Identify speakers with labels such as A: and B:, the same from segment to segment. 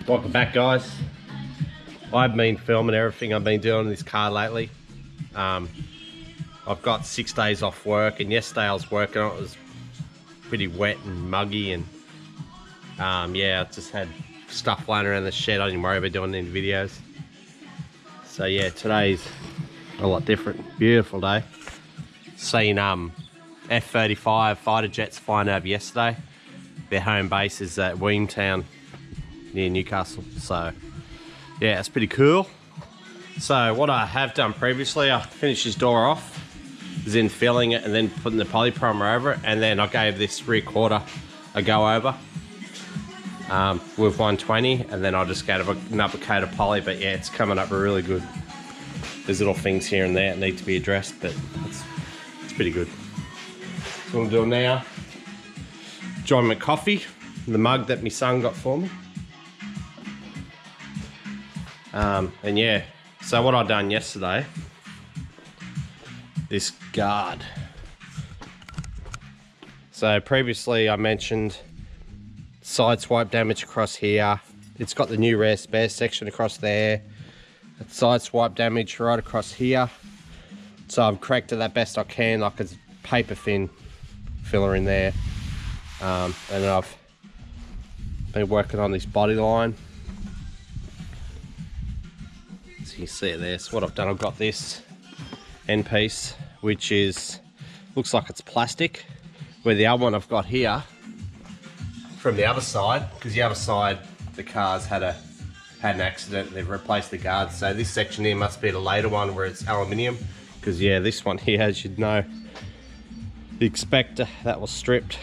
A: Welcome back, guys. I've been filming everything I've been doing in this car lately. I've got 6 days off work, and yesterday I was working on it. It was pretty wet and muggy, and yeah, I just had stuff flying around the shed. I didn't worry about doing any videos. So yeah, today's a lot different. Beautiful day. Seen F-35 fighter jets flying over yesterday. Their home base is at Weemtown near Newcastle. So yeah, it's pretty cool. So what I have done previously, I finished this door off, is in filling it and then putting the poly primer over it, and then I gave this rear quarter a go over with 120, and then I just gave another coat of poly. But yeah, it's coming up really good. There's little things here and there that need to be addressed, but it's pretty good. So what I'm doing now, enjoying my coffee, the mug that my son got for me. And yeah, so what I done yesterday, this guard. So previously I mentioned side swipe damage across here. It's got the new rare spare section across there. Side swipe damage right across here. So I've corrected that best I can, like a paper thin filler in there. And I've been working on this body line. So you see it there. So what I've done, I've got this end piece, which is, looks like it's plastic, where the other one I've got here from the other side, because the other side the car's had an accident, they've replaced the guards. So this section here must be the later one where it's aluminium, because yeah, this one here, as you'd know, the expector that was stripped,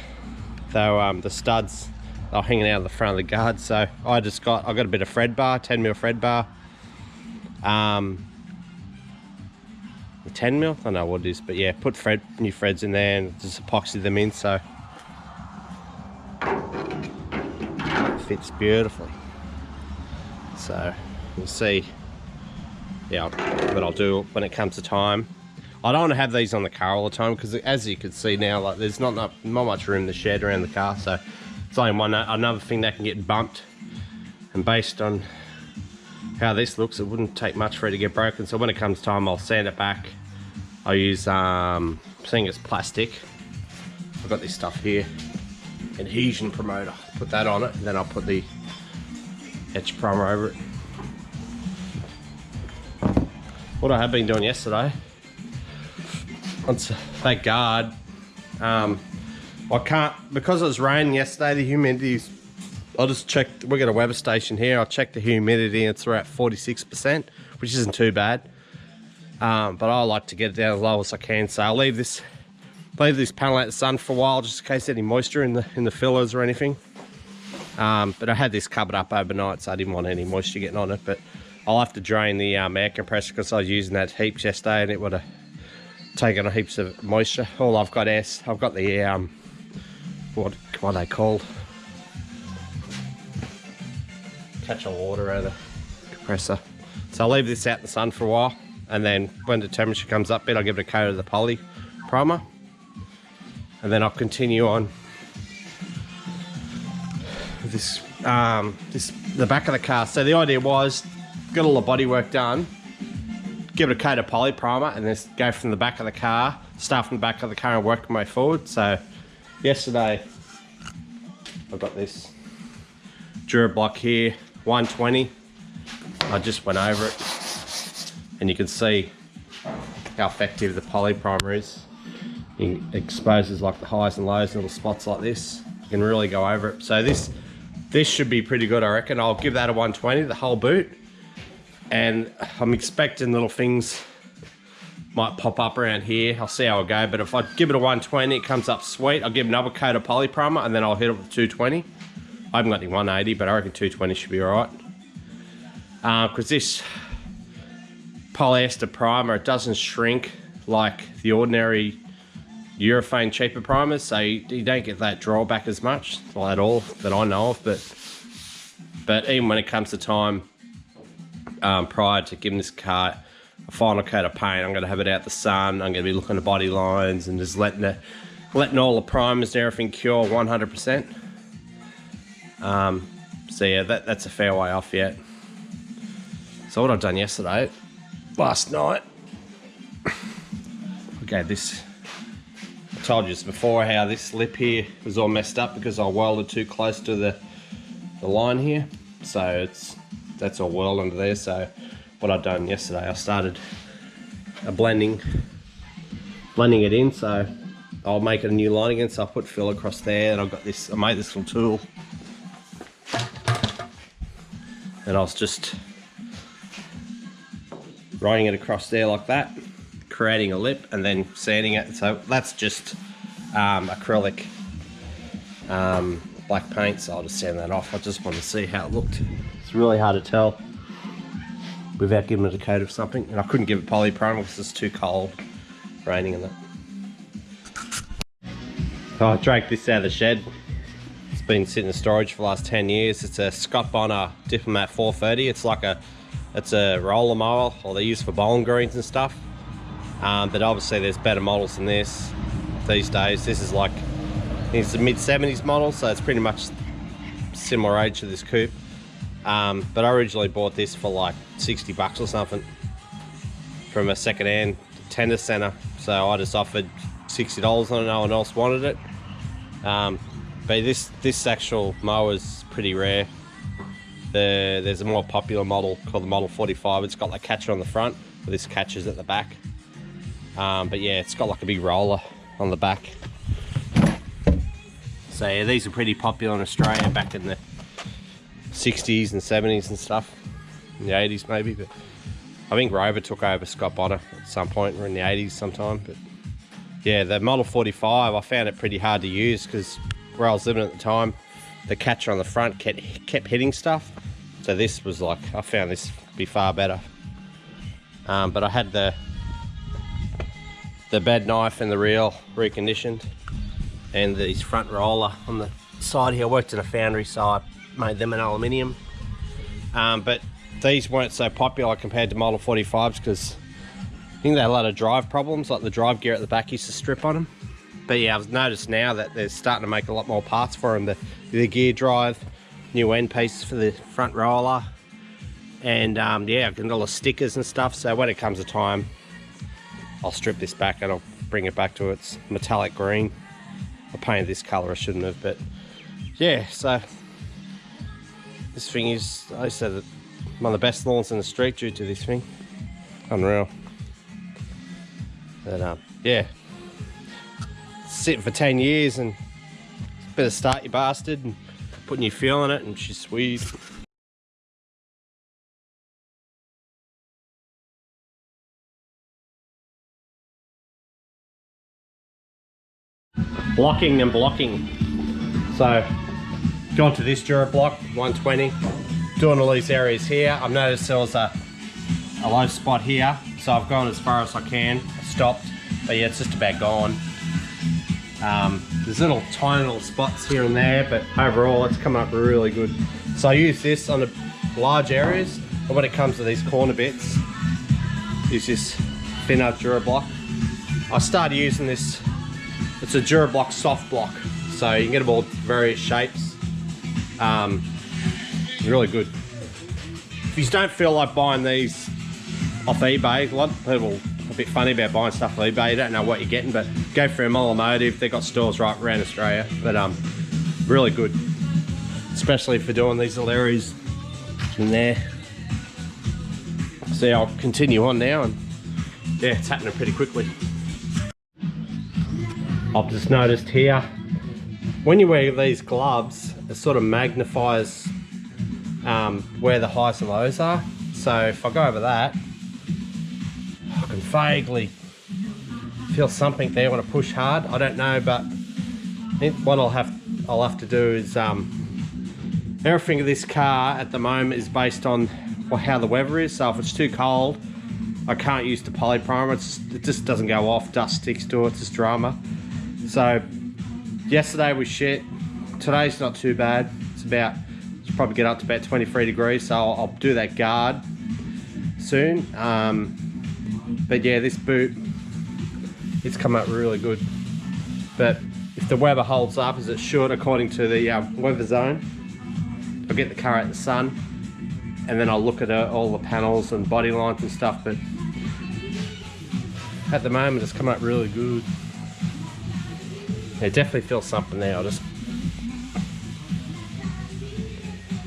A: though the studs are hanging out of the front of the guard. So I got a bit of thread bar, 10mm thread bar, 10mm, I don't know what it is, but yeah, put new threads in there and just epoxy them in, so it fits beautifully. So you'll see, yeah, what I'll do when it comes to time. I don't want to have these on the car all the time, because as you can see now, like, there's not much room in the shed around the car, so it's only another thing that can get bumped, and based on how this looks, it wouldn't take much for it to get broken. So when it comes time, I'll sand it back. I use seeing it's plastic, I've got this stuff here, adhesion promoter, put that on it, and then I'll put the etch primer over it. What I have been doing yesterday, once that guard, I can't, because it was raining yesterday, the humidity's, I just checked, we got a weather station here, I checked the humidity and it's around 46%, which isn't too bad. But I like to get it down as low as I can, so I'll leave this panel out in the sun for a while, just in case any moisture in the fillers or anything. But I had this covered up overnight, so I didn't want any moisture getting on it. But I'll have to drain the air compressor, because I was using that heaps yesterday and it would have taken heaps of moisture. All I've got is, I've got the what are they called? Catch all water out of the compressor. So I'll leave this out in the sun for a while, and then when the temperature comes up a bit, I'll give it a coat of the poly primer, and then I'll continue on with this, the back of the car. So the idea was, get all the body work done, give it a coat of poly primer, and then go from the back of the car, start from the back of the car and work my way forward. So yesterday I've got this Durablock here, 120. I just went over it, and you can see how effective the poly primer is. It exposes like the highs and lows, little spots like this. You can really go over it. So this should be pretty good, I reckon. I'll give that a 120, the whole boot. And I'm expecting little things might pop up around here. I'll see how I go, but if I give it a 120, it comes up sweet. I'll give another coat of poly primer, and then I'll hit it with 220. I haven't got any 180, but I reckon 220 should be alright. Because this polyester primer, it doesn't shrink like the ordinary urethane cheaper primers, so you don't get that drawback as much, well, at all, that I know of. But even when it comes to time, prior to giving this car a final coat of paint, I'm going to have it out the sun. I'm going to be looking at body lines and just letting all the primers and everything cure 100%. So yeah, that's a fair way off yet. So what I've done yesterday, last night, okay, this, I told you this before, how this lip here was all messed up because I welded too close to the line here. So that's all whirled under there. So what I've done yesterday, I started blending it in. So I'll make it a new line again. So I'll put fill across there, and I've got this, I made this little tool, and I was just running it across there like that, creating a lip and then sanding it. So that's just acrylic black paint, so I'll just sand that off. I just wanted to see how it looked. It's really hard to tell without giving it a coat of something, and I couldn't give it polyprimer because it's too cold, raining in it. Oh, I dragged this out of the shed. It's been sitting in storage for the last 10 years. It's a Scott Bonner Diplomat 430. It's a roller mower, or they use for bowling greens and stuff. But obviously there's better models than this these days. This is like, I think it's a mid-70s model, so it's pretty much similar age to this coupe. But I originally bought this for like 60 bucks or something from a second-hand tender center. So I just offered $60 on it, no one else wanted it. But this actual mower is pretty rare. There's a more popular model called the Model 45. It's got like catcher on the front, but this catcher's at the back. But yeah, it's got like a big roller on the back. So yeah, these are pretty popular in Australia back in the 60s and 70s and stuff, in the 80s maybe. But I think Rover took over Scott Bonner at some point, or in the 80s sometime. But yeah, the Model 45, I found it pretty hard to use because where I was living at the time, the catcher on the front kept hitting stuff. So this was like, I found this to be far better. But I had the bed knife and the reel reconditioned, and these front roller on the side here. I worked in a foundry, so I made them in aluminium. But these weren't so popular compared to Model 45s because I think they had a lot of drive problems, like the drive gear at the back used to strip on them. But yeah, I've noticed now that they're starting to make a lot more parts for them. The gear drive, new end pieces for the front roller, and yeah, I've got all the stickers and stuff. So when it comes to time, I'll strip this back and I'll bring it back to its metallic green. I painted this color, I shouldn't have, but yeah. So this thing is, I said that one of the best lawns in the street due to this thing. Unreal. But yeah, sitting for 10 years and better start, you bastard, and putting your fuel in it, and she's sweet. Blocking and blocking. So gone to this DuraBlock 120, doing all these areas here. I've noticed there was a low spot here, so I've gone as far as I can. I stopped, but yeah, it's just about gone. There's tiny little spots here and there, but overall it's coming up really good. So I use this on the large areas, but when it comes to these corner bits, use this thinner DuraBlock. I started using this, it's a DuraBlock soft block, so you can get them all various shapes. Really good. If you don't feel like buying these off eBay, a lot of people are a bit funny about buying stuff off eBay. You don't know what you're getting, but go for a Automotive. They've got stores right around Australia, but really good, especially for doing these little areas in there. So I'll continue on now, and yeah, it's happening pretty quickly. I've just noticed here, when you wear these gloves, it sort of magnifies where the highs and lows are. So if I go over that, I can vaguely feel something there when I push hard. I don't know, but I think what I'll have to do is everything in this car at the moment is based on how the weather is. So if it's too cold, I can't use the polyprimer. It just doesn't go off. Dust sticks to it. It's just drama. So yesterday was shit. Today's not too bad. It's probably get up to about 23 degrees. So I'll do that guard soon. But yeah, this boot, it's come up really good. But if the weather holds up as it should, according to the weather zone, I'll get the car out in the sun, and then I'll look at all the panels and body lines and stuff, but at the moment it's come up really good. Yeah, definitely feel something there.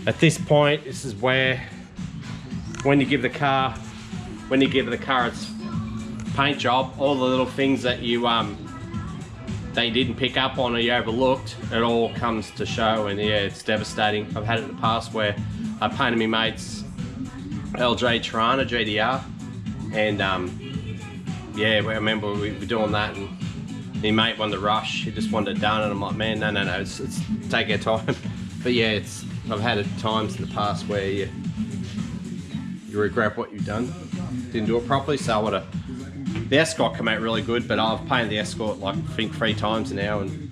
A: At this point, this is where, when you give the car its paint job, all the little things that you didn't pick up on or you overlooked, it all comes to show, and yeah, it's devastating. I've had it in the past where I painted my mate's LJ Tirana GDR, and yeah, I remember we were doing that, and my mate wanted to rush. He just wanted it done, and I'm like, man, no, it's take our time. But yeah, I've had it times in the past where you regret what you've done. Didn't do it properly, so I would have. The Escort came out really good, but I've painted the Escort like I think 3 times now, and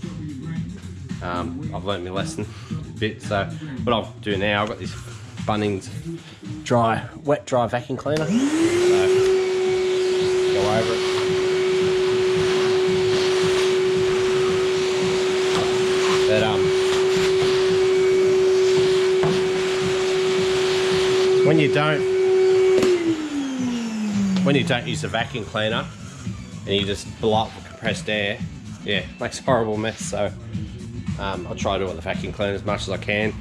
A: I've learnt my lesson a bit. So what I'll do now, I've got this Bunnings wet dry vacuum cleaner. So go over it. But when you don't use a vacuum cleaner and you just blow up with compressed air, yeah, it makes a horrible mess. So I'll try to do it with the vacuum cleaner as much as I can.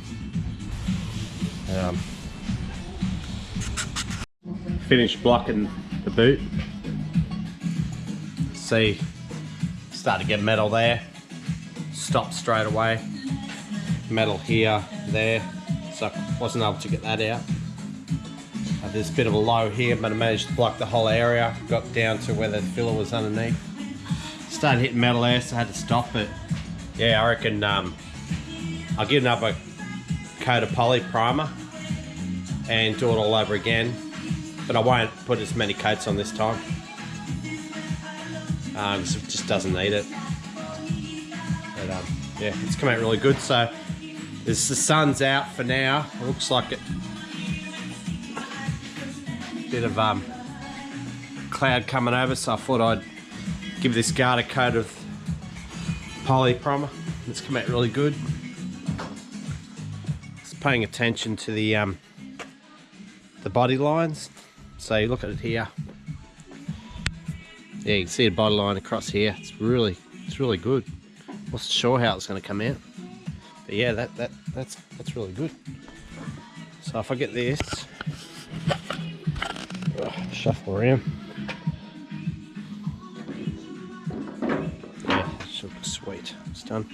A: Finished blocking the boot. See, start to get metal there. Stop straight away. Metal here, there. So I wasn't able to get that out. There's a bit of a low here, but I managed to block the whole area. Got down to where the filler was underneath. Started hitting metal there, so I had to stop it. Yeah, I reckon I'll give another coat of poly primer and do it all over again. But I won't put as many coats on this time. It just doesn't need it. But yeah, it's come out really good. So the sun's out for now. It looks like it. Bit of cloud coming over, so I thought I'd give this guard a coat of poly primer. It's come out really good. Just paying attention to the body lines. So you look at it here. Yeah, you can see a body line across here. It's really good. Wasn't sure how it's going to come out, but yeah, that's really good. So if I get this. Shuffle around. Yeah, should look sweet. It's done.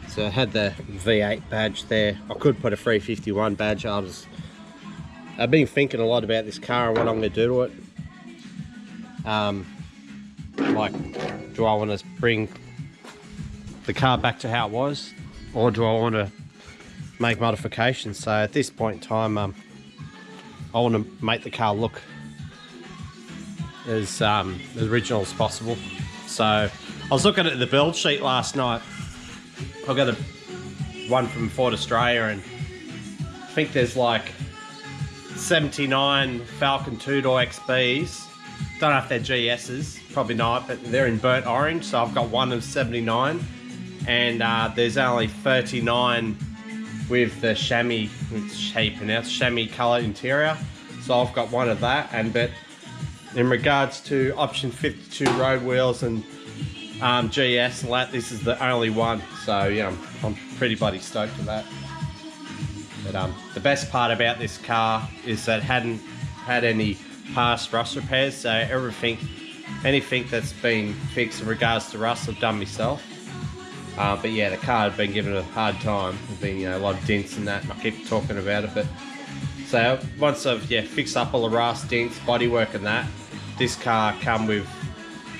A: So I had the V8 badge there. I could put a 351 badge. I've been thinking a lot about this car and what I'm going to do to it. Like, do I want to bring the car back to how it was, or do I want to make modifications? So at this point in time, I want to make the car look as original as possible. So I was looking at the build sheet last night. I got one from Ford Australia, and I think there's like 79 Falcon 2-door XBs. Don't know if they're GSs, probably not, but they're in burnt orange. So I've got one of 79, and there's only 39 with the chamois, chamois colour interior. So I've got one of that, but in regards to option 52 road wheels and GS and that, this is the only one. So yeah, I'm pretty bloody stoked with that. But the best part about this car is that it hadn't had any past rust repairs, so anything that's been fixed in regards to rust I've done myself. But yeah, the car had been given a hard time. There's been a lot of dents and that, and I keep talking about it. But so once I've fixed up all the rust, dents, bodywork and that, this car come with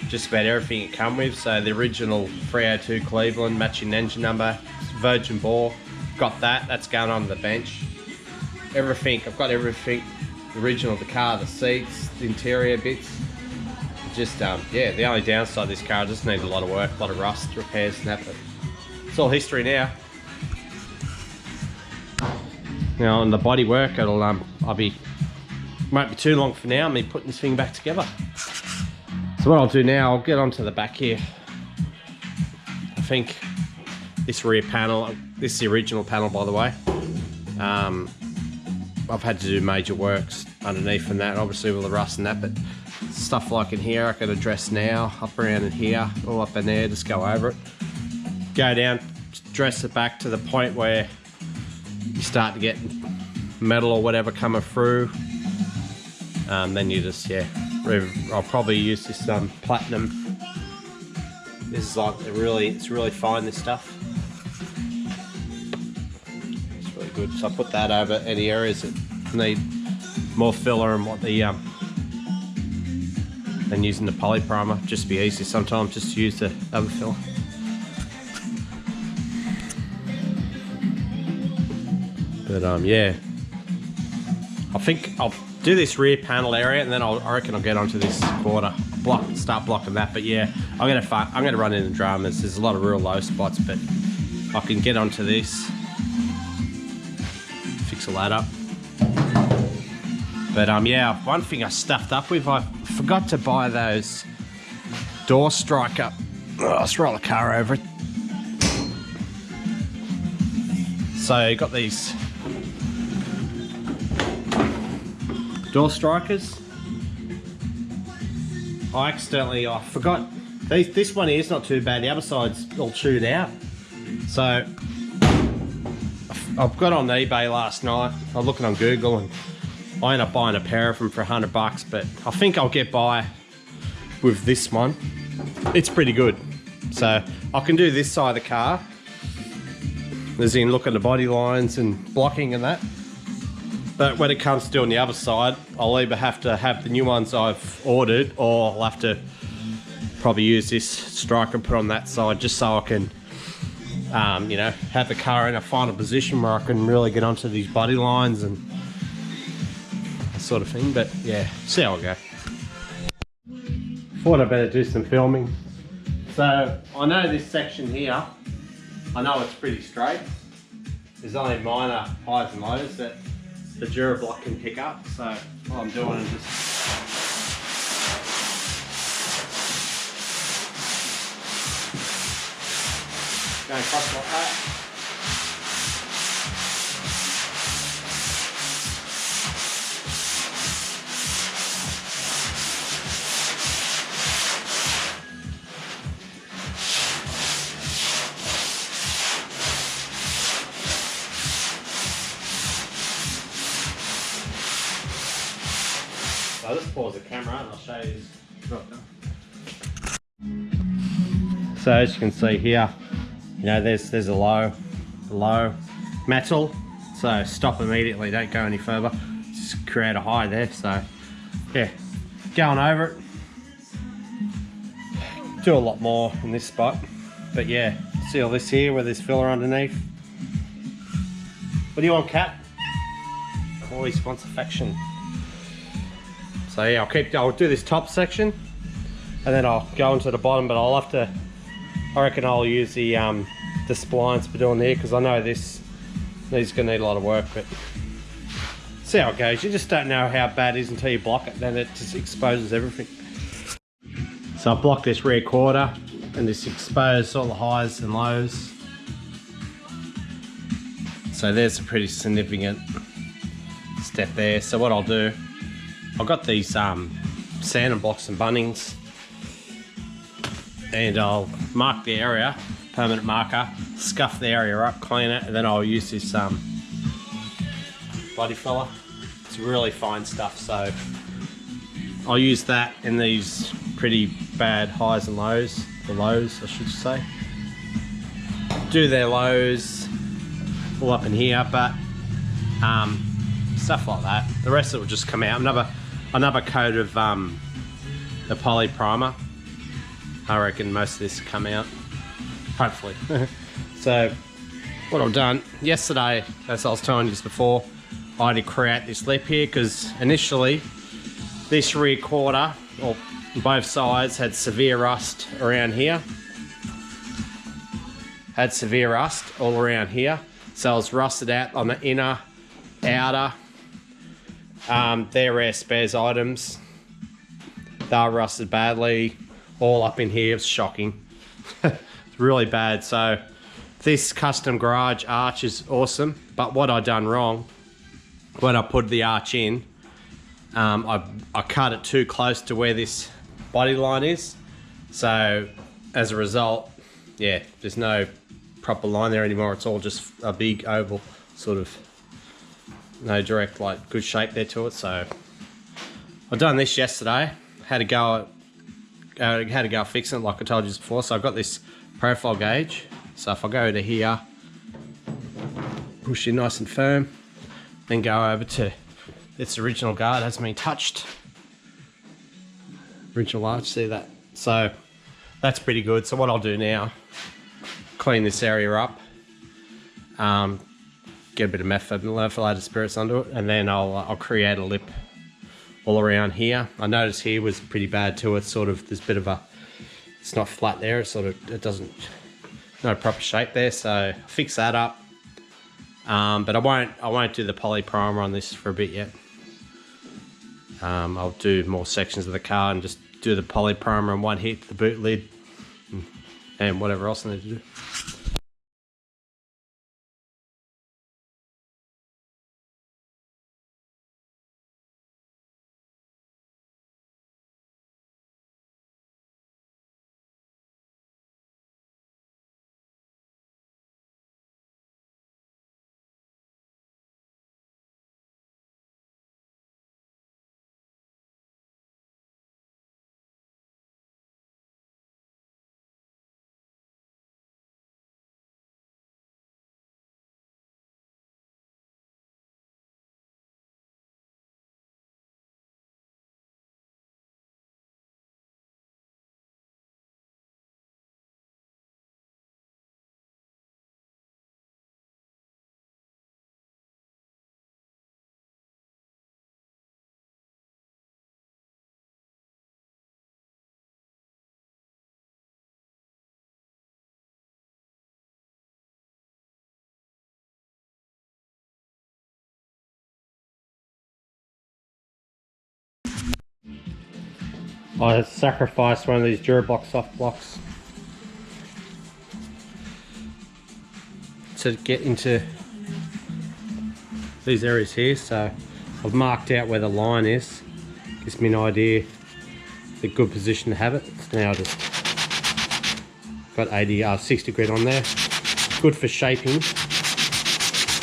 A: just about everything it come with. So the original 302 Cleveland matching engine number, virgin bore, got that. That's going on the bench. Everything, I've got everything. The original of the car, the seats, the interior bits. Just yeah, the only downside of this car just needs a lot of work, a lot of rust repairs and that, but it's all history now. Now on the body work, it'll won't be too long for now, me putting this thing back together. So what I'll do now, I'll get onto the back here. I think this rear panel. This is the original panel, by the way. I've had to do major works underneath and that, obviously with the rust and that, but stuff like in here I can address now, up around in here, all up in there, just go over it. Go down, dress it back to the point where you start to get metal or whatever coming through. Then you just, yeah, I'll probably use this platinum. This is like, it's really fine, this stuff. It's really good. So I put that over any areas that need more filler and what the, and using the poly primer, just to be easy sometimes, just to use the other filler. But yeah, I think I'll do this rear panel area, and then I reckon I'll get onto this quarter block, start blocking that. But yeah, I'm gonna run in the dramas. There's a lot of real low spots, but I can get onto this, fix all that up. But yeah, one thing I stuffed up with, I forgot to buy those door striker. Oh, let's roll the car over it. So you got these door strikers. I forgot. This one here is not too bad. The other side's all chewed out. So I've got on eBay last night. I was looking on Google and I ended up buying a pair of them for $100, but I think I'll get by with this one. It's pretty good. So I can do this side of the car, as in look at the body lines and blocking and that. But when it comes to doing the other side, I'll either have to have the new ones I've ordered, or I'll have to probably use this striker and put on that side, just so I can, you know, have the car in a final position where I can really get onto these body lines and that sort of thing. But yeah, see how I go. Thought I'd better do some filming. So I know this section here, I know it's pretty straight. There's only minor highs and lows that the Durablock can pick up. So what I'm doing is just going across like that. So I'll just pause the camera and I'll show you this. So as you can see here, you know, there's a low metal. So stop immediately, don't go any further. Just create a high there. So yeah, going over it. Do a lot more in this spot. But yeah, see all this here where there's filler underneath. What do you want, cat? Always wants affection. So yeah, I'll do this top section and then I'll go into the bottom, but I'll have to, I reckon I'll use the splines for doing there, because I know this is going to need a lot of work, but see how it goes. You just don't know how bad it is until you block it, then it just exposes everything. So I blocked this rear quarter and just exposed all the highs and lows. So there's a pretty significant step there. So what I'll do, I've got these sanding blocks and Bunnings, and I'll mark the area, permanent marker, scuff the area up, clean it, and then I'll use this body filler. It's really fine stuff, so I'll use that in these pretty bad highs and lows, the lows I should say. Do their lows all up in here, but stuff like that. The rest of it will just come out. Another coat of the poly primer. I reckon most of this will come out, hopefully. So what I've done yesterday, as I was telling you before, I had to create this lip here, because initially this rear quarter, or both sides, had severe rust around here. Had severe rust all around here. So I was rusted out on the inner, outer. They're rare spares items. They were rusted badly. All up in here, it's shocking. It's really bad. So This custom garage arch is awesome, but what I done wrong, when I put the arch in, I cut it too close to where this body line is. So as a result, yeah, there's no proper line there anymore. It's all just a big oval, sort of no direct, like, good shape there to it. So I've done this yesterday. Had to go fixing it, like I told you before. So I've got this profile gauge. So if I go to here, push in nice and firm, then go over to its original guard, hasn't been touched. Original arch, see that? So that's pretty good. So what I'll do now, clean this area up, get a bit of methylated spirits under it, and then I'll create a lip all around here. I noticed here was pretty bad too. It's sort of, there's a bit of a, it's not flat there. It's sort of, it doesn't, no proper shape there. So fix that up. But I won't do the poly primer on this for a bit yet. I'll do more sections of the car and just do the poly primer in one hit, the boot lid, and whatever else I need to do. I sacrificed one of these Durabox soft blocks to get into these areas here. So I've marked out where the line is. Gives me an idea, the good position to have it. So now I just got 60 grit on there. Good for shaping,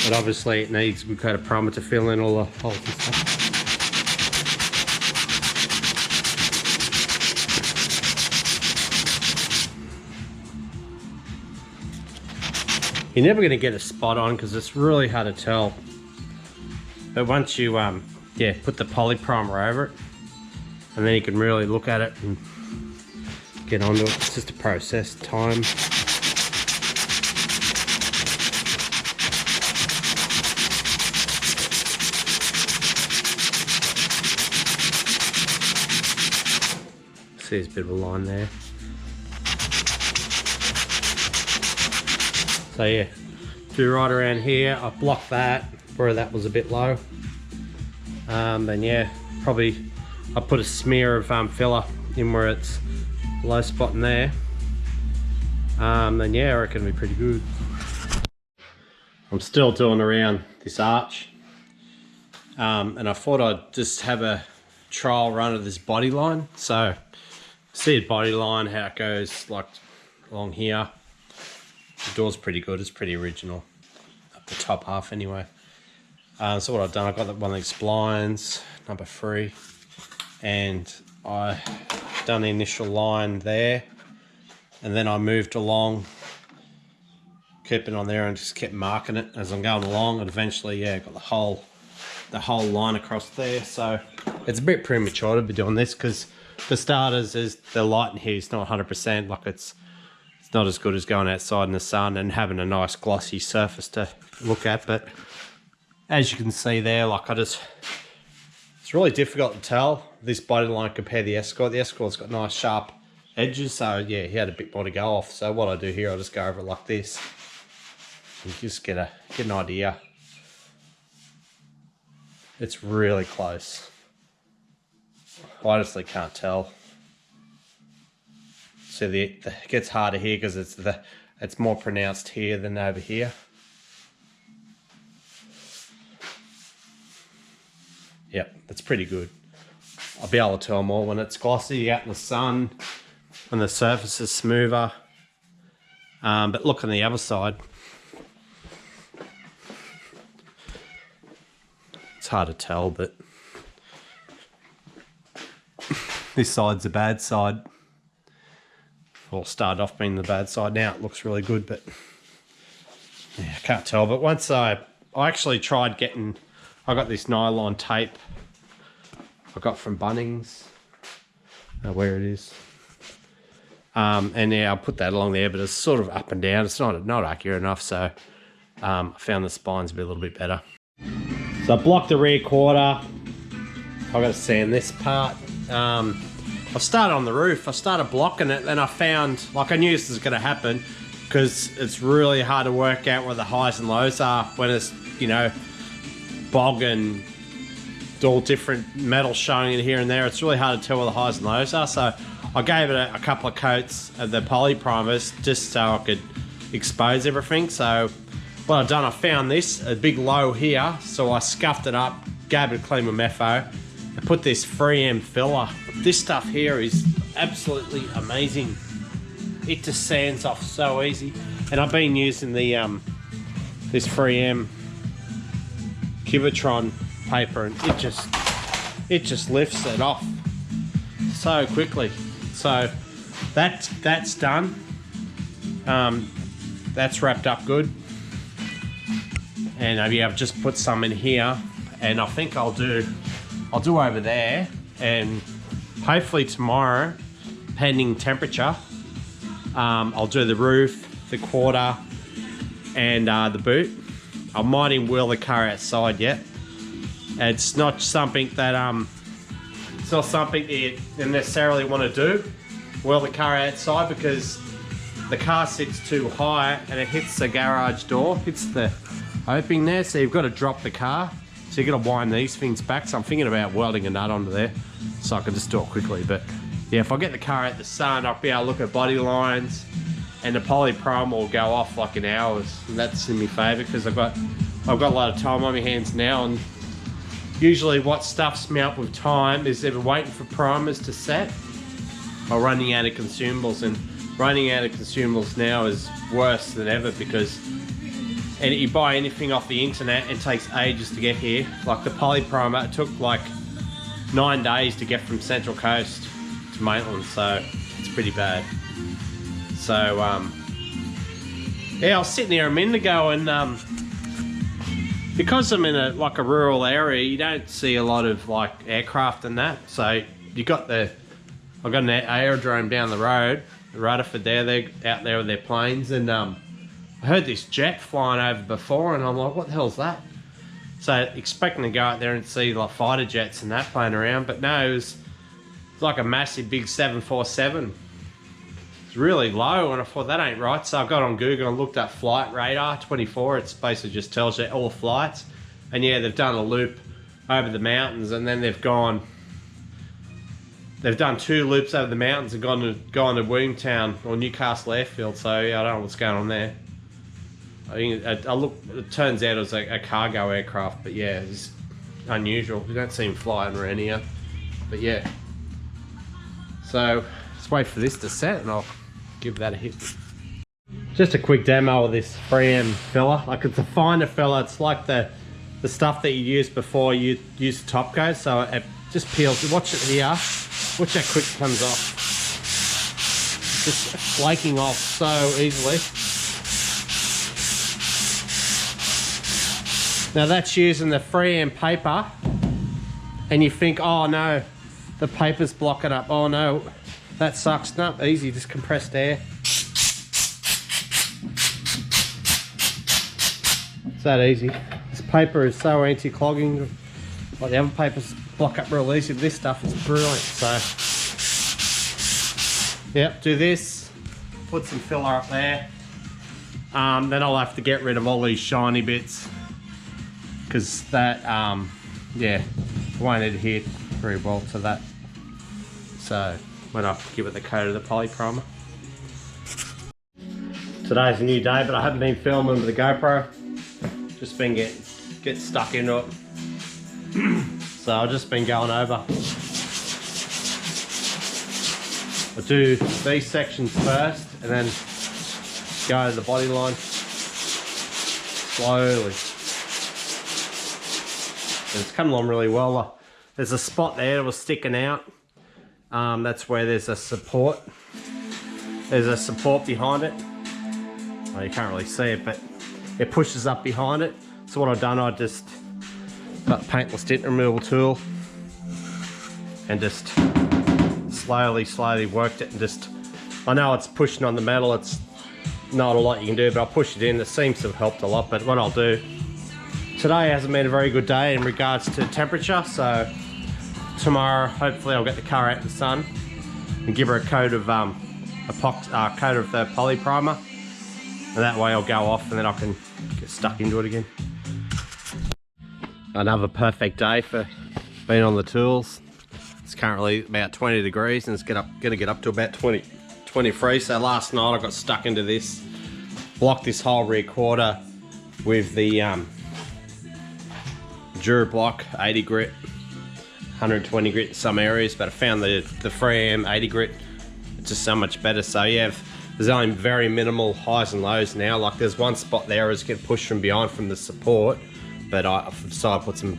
A: but obviously it needs a good coat of primer to fill in all the holes and stuff. You're never going to get a spot on because it's really hard to tell. But once you yeah, put the poly primer over it, and then you can really look at it and get onto it. It's just a process, time. See, there's a bit of a line there. So yeah, do right around here. I blocked that where that was a bit low. Then yeah, probably I put a smear of filler in where it's low spot in there. Then yeah, I reckon it'll be pretty good. I'm still doing around this arch, and I thought I'd just have a trial run of this body line. So see the body line, how it goes like along here. The door's pretty good, it's pretty original, up the top half anyway. So what I've done, I've got one of these splines, number 3, and I done the initial line there, and then I moved along, kept it on there and just kept marking it as I'm going along, and eventually, yeah, got the whole line across there. So it's a bit premature to be doing this because for starters, is the light in here is not 100%, like it's not as good as going outside in the sun and having a nice glossy surface to look at. But as you can see there, like it's really difficult to tell this body line compared to the Escort. The Escort's got nice sharp edges, so yeah, he had a bit more to go off. So what I do here, I'll just go over it like this and just get an idea. It's really close. I honestly can't tell. So it gets harder here because it's It's more pronounced here than over here. Yep, that's pretty good. I'll be able to tell more when it's glossy out in the sun, when the surface is smoother. But look on the other side. It's hard to tell, but this side's the bad side. Well, started off being the bad side. Now it looks really good, but yeah, I can't tell. But once I actually tried getting, I got this nylon tape I got from Bunnings. Where it is. And yeah, I'll put that along there, but it's sort of up and down. It's not accurate enough, so I found the spines to be a little bit better. So I blocked the rear quarter. I've got to sand this part. I started on the roof. I started blocking it, and I found, like, I knew this was going to happen because it's really hard to work out where the highs and lows are when it's, you know, bog and all different metal showing in here and there. It's really hard to tell where the highs and lows are. So I gave it a couple of coats of the poly primers just so I could expose everything. So what I've done, I found this, a big low here. So I scuffed it up, gave it a clean with Mepho, and put this 3M filler. This stuff here is absolutely amazing. It just sands off so easy. And I've been using the this 3M Cubitron paper, and it just lifts it off so quickly. So that's done. That's wrapped up good. And yeah, I've just put some in here, and I think I'll do over there, and hopefully tomorrow, pending temperature, I'll do the roof, the quarter, and the boot. I might even wheel the car outside yet. It's not something that you necessarily want to do, wheel the car outside, because the car sits too high and it hits the garage door, hits the opening there, so you've got to drop the car. So you've got to wind these things back. So I'm thinking about welding a nut onto there so I can just do it quickly. But yeah, if I get the car out the sun, I'll be able to look at body lines, and the poly primer will go off like in hours. And that's in my favour because I've got a lot of time on my hands now, and usually what stuffs me up with time is either waiting for primers to set or running out of consumables. And running out of consumables now is worse than ever because you buy anything off the internet, it takes ages to get here. Like the poly primer, it took like 9 days to get from Central Coast to Maitland, so it's pretty bad. So yeah, I was sitting there a minute ago, and because I'm in a rural area, you don't see a lot of like aircraft and that. So you got I've got an aerodrome down the road, Rutherford there, they're out there with their planes, and I heard this jet flying over before, and I'm like, what the hell's that? So expecting to go out there and see like fighter jets and that playing around, but no, it was like a massive big 747. It's really low, and I thought that ain't right. So I got on Google and looked up flight radar 24. It's basically just tells you all the flights, and yeah, they've done a loop over the mountains, and then they've done 2 loops over the mountains and gone to Williamtown or Newcastle Airfield. So yeah, I don't know what's going on there. I think it turns out it was a cargo aircraft, but yeah, it's unusual. We don't see them flying around here, but yeah. So let's wait for this to set, and I'll give that a hit. Just a quick demo of this 3M filler. Like, it's a finer filler. It's like the stuff that you used before you used the top coat. So it just peels. Watch it here. Watch how quick it comes off. Just flaking off so easily. Now that's using the 3M paper, and you think, oh no, the paper's blocking up. Oh no, that sucks. No, easy, just compressed air. It's that easy. This paper is so anti-clogging. Like the other papers block up real easy. This stuff is brilliant. So, yep, do this. Put some filler up there. Then I'll have to get rid of all these shiny bits, because that, yeah, won't adhere very well to that. So when I give it the coat of the poly primer. Today's a new day, but I haven't been filming with the GoPro. Just been get stuck into it. So I've just been going over. I'll do these sections first and then go to the body line slowly. And it's coming along really well. There's a spot there that was sticking out. That's where there's a support. There's a support behind it. Well, you can't really see it, but it pushes up behind it. So what I've done, I just got the paintless dent removal tool and just slowly worked it, and just, I know it's pushing on the metal, it's not a lot you can do, but I'll push it in. It seems to have helped a lot. But what I'll do, today hasn't been a very good day in regards to temperature, so tomorrow hopefully I'll get the car out in the sun and give her a coat of coat of the poly primer, and that way I'll go off and then I can get stuck into it again. Another perfect day for being on the tools. It's currently about 20 degrees and it's gonna get up to about 23. So last night I got stuck into this, blocked this whole rear quarter with the Durablock 80 grit, 120 grit in some areas, but I found the 3M 80 grit, it's just so much better. So yeah, there's only very minimal highs and lows now. Like there's one spot there is getting pushed from behind from the support, but I've decided to put some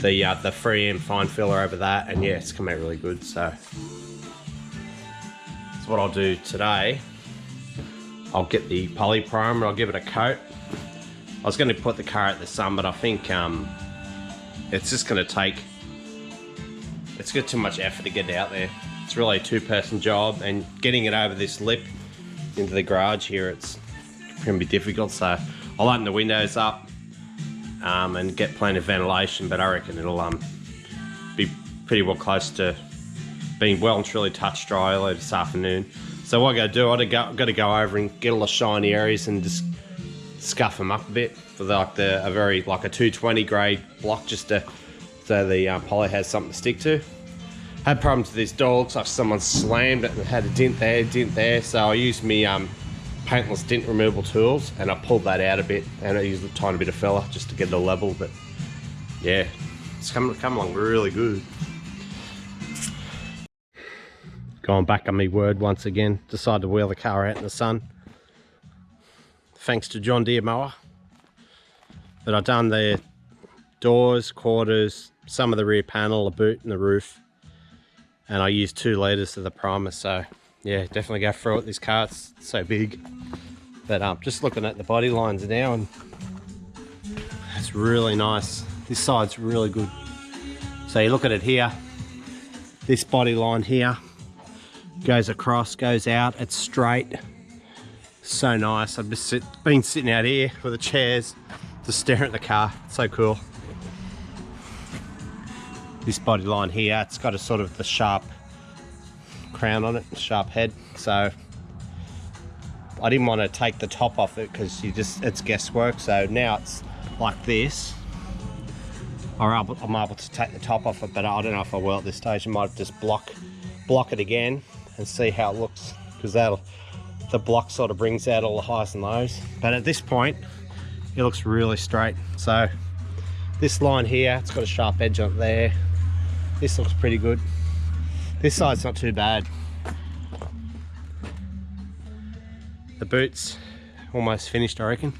A: the 3M fine filler over that, and yeah, it's come out really good. So what I'll do today, I'll get the poly primer, I'll give it a coat. I was going to put the car at the sun, but I think it's just going to take, it's got too much effort to get it out there. It's really a two-person job, and getting it over this lip into the garage here, it's going to be difficult. So I'll open the windows up and get plenty of ventilation, but I reckon it'll be pretty well close to being well and truly touch dry early this afternoon. So what I got to do, I've got to go over and get all the shiny areas and just scuff them up a bit for a 220 grade block, just so the poly has something to stick to. Had problems with this door, looks like someone slammed it and had a dent there, so I used my paintless dent removal tools and I pulled that out a bit, and I used a tiny bit of filler just to get it a level. But yeah, it's come along really good. Going back on my word once again, decided to wheel the car out in the sun. Thanks to John Deere mower. But I've done the doors, quarters, some of the rear panel, the boot and the roof. And I used 2 litres of the primer, so yeah, definitely go through it. This car, it's so big. But just looking at the body lines now, and it's really nice. This side's really good. So you look at it here, this body line here goes across, goes out, it's straight. So nice. I've just been sitting out here with the chairs, just staring at the car. It's so cool. This body line here, it's got a sort of the sharp crown on it, sharp head. So I didn't want to take the top off it because it's guesswork. So now it's like this. I'm able to take the top off it, but I don't know if I will at this stage. I might just block it again and see how it looks, because the block sort of brings out all the highs and lows. But at this point, it looks really straight. So this line here, it's got a sharp edge on it there. This looks pretty good. This side's not too bad. The boot's almost finished, I reckon.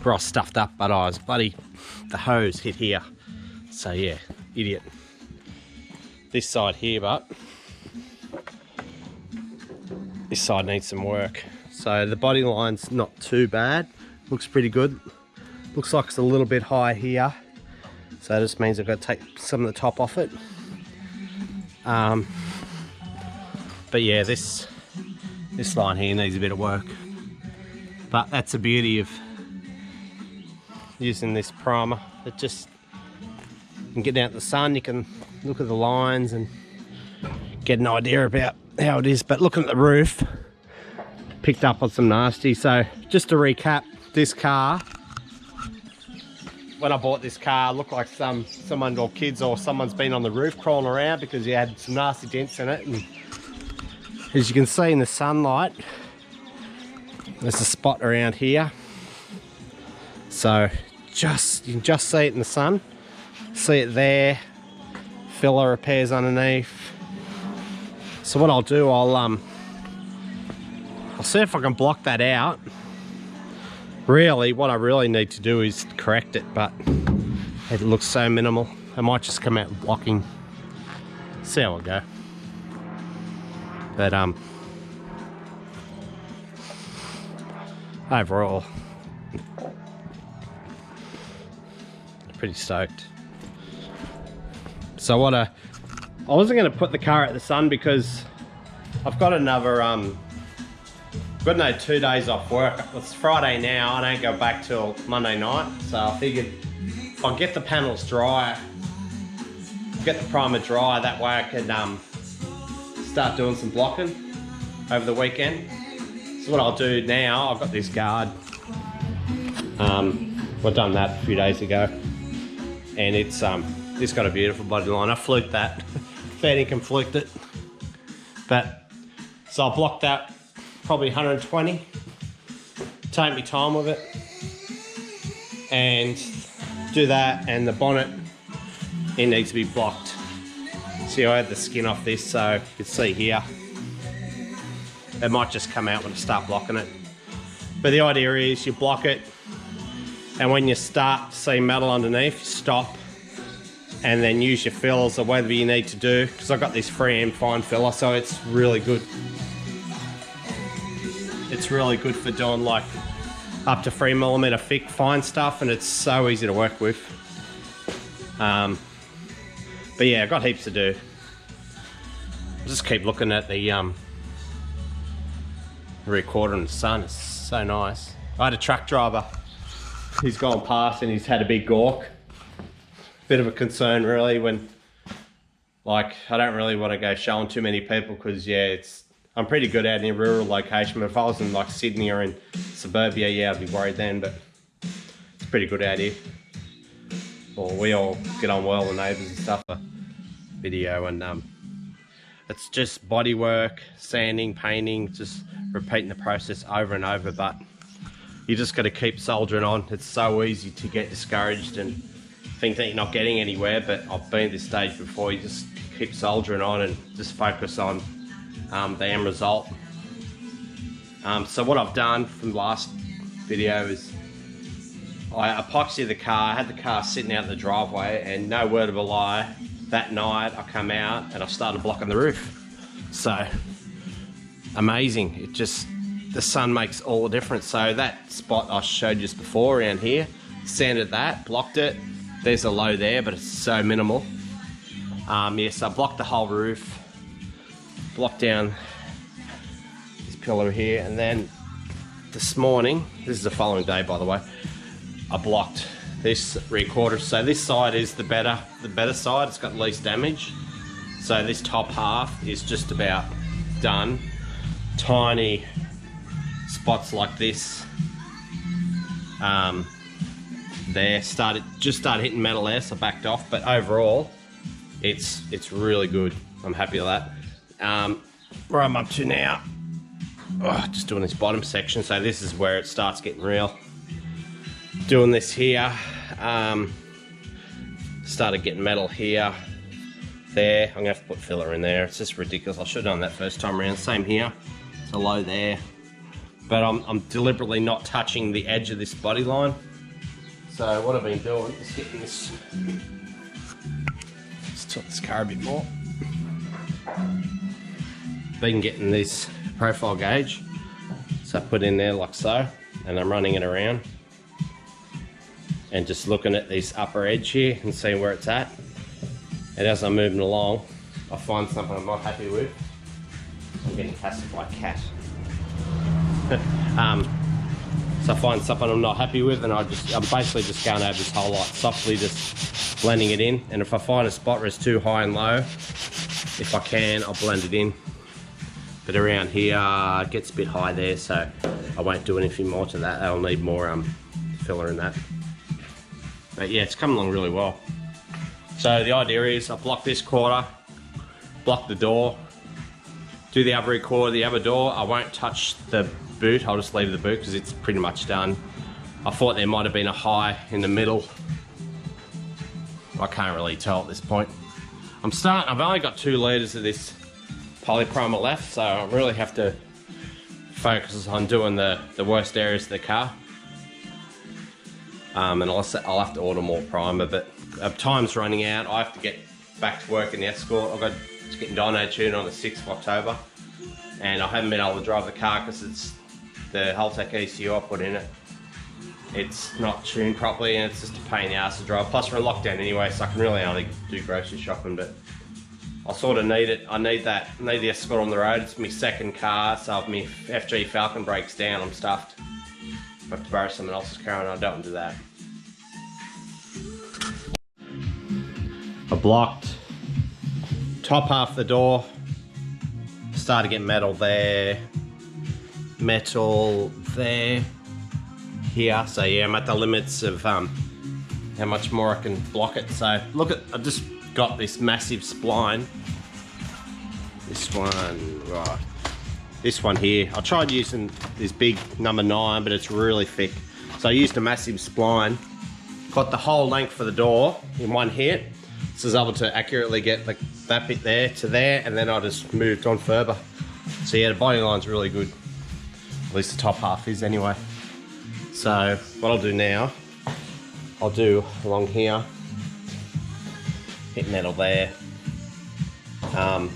A: We're all stuffed up, but I was the hose hit here. So yeah, idiot. This side here, but this side needs some work. So the body line's not too bad. Looks pretty good. Looks like it's a little bit high here. So that just means I've got to take some of the top off it. But yeah, this line here needs a bit of work. But that's the beauty of using this primer. It just, you can get out in the sun, you can look at the lines and get an idea about how it is. But looking at the roof, picked up on some nasty. So just to recap, this car, when I bought this car, it looked like someone or kids or someone's been on the roof crawling around because you had some nasty dents in it, and As you can see in the sunlight, there's a spot around here. So you can just see it in the sun. See it there. Filler repairs underneath. So what I'll do, I'll see if I can block that out. Really, what I really need to do is correct it, but it looks so minimal. I might just come out blocking. See how I go. But overall, pretty stoked. So I wasn't going to put the car at the sun because I've got another got no 2 days off work. It's Friday now. I don't go back till Monday night, so I figured if I get the panels dry, get the primer dry, that way I can start doing some blocking over the weekend. So what I'll do now, I've got this guard. I've done that a few days ago, and it's got a beautiful body line. I fluked that, fair dinkum fluked it, but so I'll block that probably 120. Take me time with it, and do that. And the bonnet, it needs to be blocked. See, I had the skin off this, so you can see here. It might just come out when I start blocking it. But the idea is you block it, and when you start to see metal underneath, you stop, and then use your fillers or whatever you need to do, because I've got this 3M fine filler, so it's really good. It's really good for doing like up to 3mm thick fine stuff, and it's so easy to work with. But yeah, I've got heaps to do. Just keep looking at the recorder in the sun. It's so nice. I had a truck driver. He's gone past and he's had a big gawk. Bit of a concern really when, like, I don't really want to go showing too many people because yeah, I'm pretty good out in a rural location, but if I was in like Sydney or in suburbia, yeah, I'd be worried then, but it's pretty good out here. Well, we all get on well with neighbours and stuff. Video, and it's just body work, sanding, painting, just repeating the process over and over, but you just got to keep soldiering on. It's so easy to get discouraged and think that you're not getting anywhere, but I've been at this stage before. You just keep soldiering on and just focus on the end result. So what I've done from the last video is I epoxied the car. I had the car sitting out in the driveway, and no word of a lie, that night I come out and I started blocking the roof. So amazing. It just, the sun makes all the difference. So that spot I showed you just before around here, sanded that, blocked it. There's a low there, but it's so minimal. Yes, I blocked the whole roof, blocked down this pillar here, and then this morning, this is the following day by the way, I blocked this rear quarter. So this side is the better side. It's got the least damage. So this top half is just about done. Tiny spots like this. There just started hitting metal there, so I backed off. But overall, it's really good. I'm happy with that. Where I'm up to now, just doing this bottom section. So this is where it starts getting real. Doing this here, started getting metal here, there. I'm gonna have to put filler in there. It's just ridiculous. I should have done that first time around. Same here, it's a low there, but I'm deliberately not touching the edge of this body line. So what I've been doing is getting this. Let's tilt this car a bit more. Been getting this profile gauge, so I put in there like so, and I'm running it around. And just looking at this upper edge here and seeing where it's at. And as I'm moving along, I find something I'm not happy with. I'm getting hassled by a cat. So I find something I'm not happy with, and I'm basically just going over this whole lot, softly just blending it in. And if I find a spot where it's too high and low, if I can, I'll blend it in. But around here, it gets a bit high there, so I won't do anything more to that. I'll need more filler in that. But yeah, it's coming along really well. So the idea is I block this quarter, block the door, do the other rear, the other door. I won't touch the boot, I'll just leave the boot because it's pretty much done. I thought there might have been a high in the middle. I can't really tell at this point. I've only got 2 litres of this polyprimer left, so I really have to focus on doing the worst areas of the car. And I'll have to order more primer, but time's running out. I have to get back to work in the Escort. I've got to get dyno tuned on the 6th of October, and I haven't been able to drive the car because it's the Haltech ECU I put in it. It's not tuned properly, and it's just a pain in the ass to drive. Plus we're in lockdown anyway, so I can really only do grocery shopping, but I sort of need it. I need the Escort on the road. It's my second car, so if my FG Falcon breaks down, I'm stuffed. I have to borrow someone else's car, and I don't want to do that. I blocked top half of the door. Started to get metal there, metal there, here. So yeah, I'm at the limits of how much more I can block it. So look at, I just got this massive spline. This one, right. This one here. I tried using this big number 9, but it's really thick. So I used a massive spline, got the whole length of the door in one hit. So I was able to accurately get that bit there to there, and then I just moved on further. So yeah, the body line's really good. At least the top half is anyway. So what I'll do now, I'll do along here, hit metal there. I'm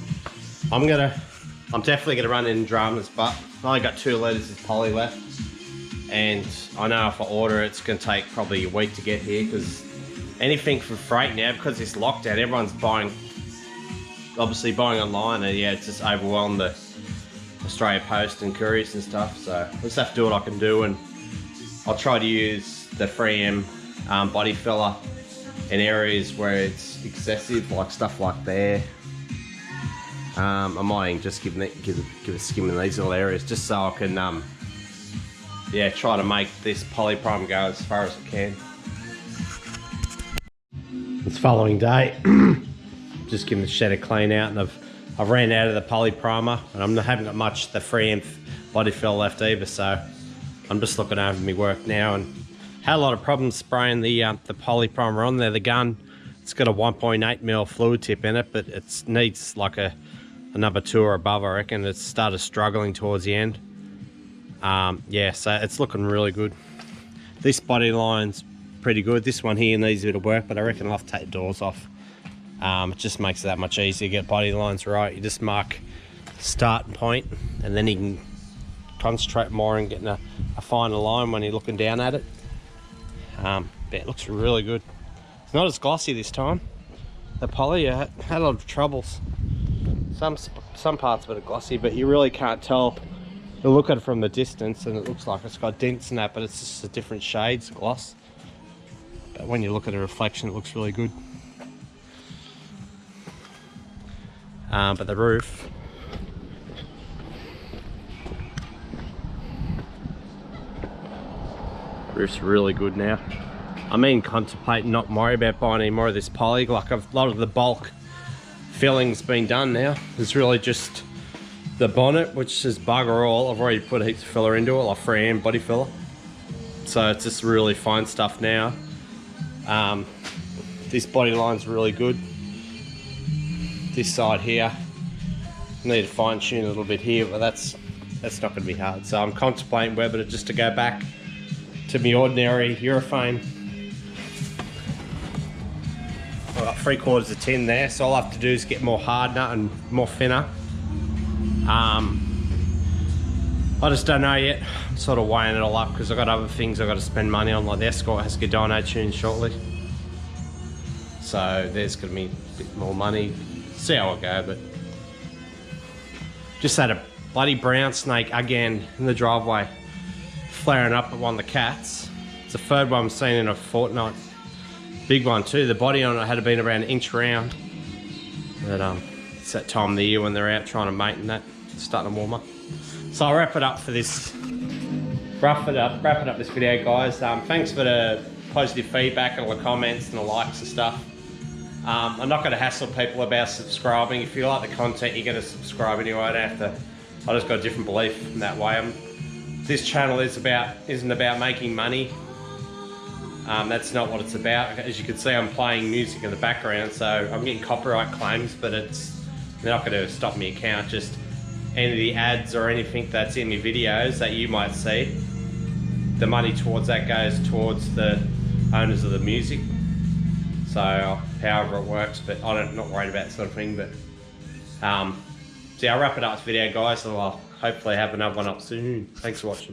A: definitely gonna run in dramas, but I only got 2 litres of poly left, and I know if I order it, it's gonna take probably a week to get here, because anything for freight now, because it's lockdown, everyone's obviously buying online, and yeah, it's just overwhelmed the Australia Post and couriers and stuff. So I just have to do what I can do, and I'll try to use the 3M body filler in areas where it's excessive, like stuff like there. I might just give a skim in these little areas, just so I can yeah, try to make this polyprime go as far as I can. It's following day. Just giving the shed a clean out, and I've ran out of the poly primer, and I haven't got much the 3M body fill left either, so I'm just looking over my work now, and had a lot of problems spraying the poly primer on there. The gun, it's got a 1.8mm fluid tip in it, but it needs like another 2 or above, I reckon. It started struggling towards the end. Yeah, so it's looking really good. This body line's pretty good. This one here needs a bit of work, but I reckon I'll have to take the doors off. It just makes it that much easier to get body lines right. You just mark start point, and then you can concentrate more on getting a finer line when you're looking down at it. But it looks really good. It's not as glossy this time. The poly, I had a lot of troubles. Some parts of it are glossy, but you really can't tell. You look at it from the distance and it looks like it's got dents in that, but it's just a different shades of gloss. But when you look at the reflection, it looks really good. But the roof's really good now. I mean, contemplating not worry about buying any more of this poly. Like a lot of the bulk filling's been done now. It's really just the bonnet, which is bugger all. I've already put heaps of filler into it, like 3M body filler. So it's just really fine stuff now. This body line's really good. This side here, need to fine tune a little bit here, but that's not going to be hard. So I'm contemplating whether to go back to my ordinary urethane. I've got 3/4 of tin there, so all I have to do is get more hardener and more thinner. I just don't know yet. I'm sort of weighing it all up because I've got other things I've got to spend money on, like the Escort has to get dyno tuned shortly. So there's going to be a bit more money. See how I go, but just had a bloody brown snake again in the driveway, flaring up at one of the cats. It's the 3rd one I've seen in a fortnight. Big one too. The body on it had been around an inch round. But it's that time of the year when they're out trying to mate and that. It's starting to warm up. So I'll wrap it up for this. Wrap it up this video, guys. Thanks for the positive feedback and all the comments and the likes and stuff. I'm not going to hassle people about subscribing. If you like the content, you're going to subscribe anyway. I don't have to. I just got a different belief in that way. This channel isn't about making money. That's not what it's about. As you can see, I'm playing music in the background, so I'm getting copyright claims, but they're not going to stop me account. Just any of the ads or anything that's in your videos that you might see, the money towards that goes towards the owners of the music. So however it works, but I'm not worried about that sort of thing. But so yeah, I'll wrap it up this video, guys. So I'll hopefully have another one up soon. Thanks for watching.